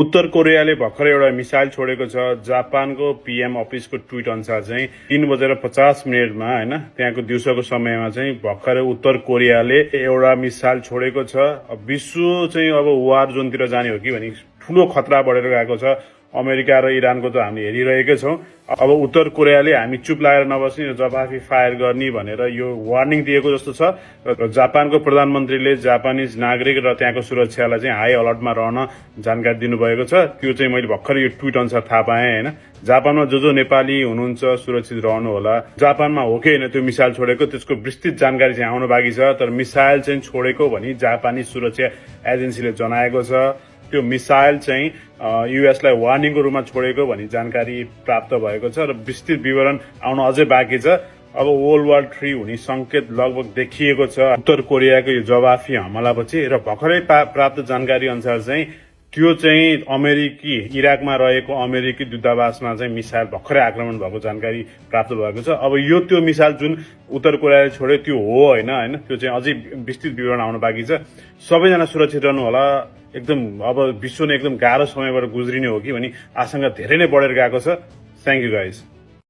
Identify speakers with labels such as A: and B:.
A: उत्तर कोरियाले भर्खरै एउटा मिसाइल छोडेको छ। जापानको पीएम अफिसको ट्विट अनुसार चाहिँ 3:50 हैन, त्यहाँको दिउँसोको समयमा चाहिँ भर्खरै उत्तर कोरियाले एउटा मिसाइल छोडेको छ। विश्व चाहिँ अब वार जोनतिर जाने हो कि भनी ठूलो खतरा बढेर गएको छ। अमेरिका र इरानको त हामी हेरिरहेकै छौं। अब उत्तर कोरियाले हामी चुप लागेर नबस्ने, जवाफी फायर गर्ने भनेर यो वार्निङ दिएको जस्तो छ। र जापानको प्रधानमन्त्रीले जापानिज नागरिक र त्यहाँको सुरक्षालाई चाहिँ हाई अलर्टमा रहन जानकारी दिनुभएको छ। त्यो चाहिँ मैले भर्खरै यो ट्विट अनुसार थाहा पाएँ हैन। जापानमा जो नेपाली हुनुहुन्छ सुरक्षित रहनु होला। जापानमा हो कि हैन त्यो मिसाइल छोडेको, त्यसको विस्तृत जानकारी चाहिँ आउन बाँकी छ। तर मिसाइल चाहिँ छोडेको भनी जापानी सुरक्षा एजेन्सीले जनाएको छ। त्यो मिसाइल चाहिँ युएसलाई वार्निङको रूपमा छोडेको भनी जानकारी प्राप्त भएको छ र विस्तृत विवरण आउन अझै बाँकी छ। अब वर्ल्ड वार 3 हुने संकेत लगभग देखिएको छ उत्तर कोरियाको यो जवाफी हमलापछि। र भर्खरै प्राप्त जानकारी अनुसार चाहिँ त्यो चाहिँ अमेरिकी इराकमा रहेको अमेरिकी दूतावासमा चाहिँ मिसाइल भर्खरै आक्रमण भएको जानकारी प्राप्त भएको छ। अब यो त्यो मिसाइल जुन उत्तर कोरियाले छोड्यो त्यो हो हैन, त्यो चाहिँ अझै विस्तृत विवरण आउन बाँकी छ। सबैजना सुरक्षित रहनु होला। एकदम अब विश्व नै एकदम गाह्रो समयबाट गुज्रिने हो कि भनी आशंका धेरै नै बढेर गएको छ। Thank you guys.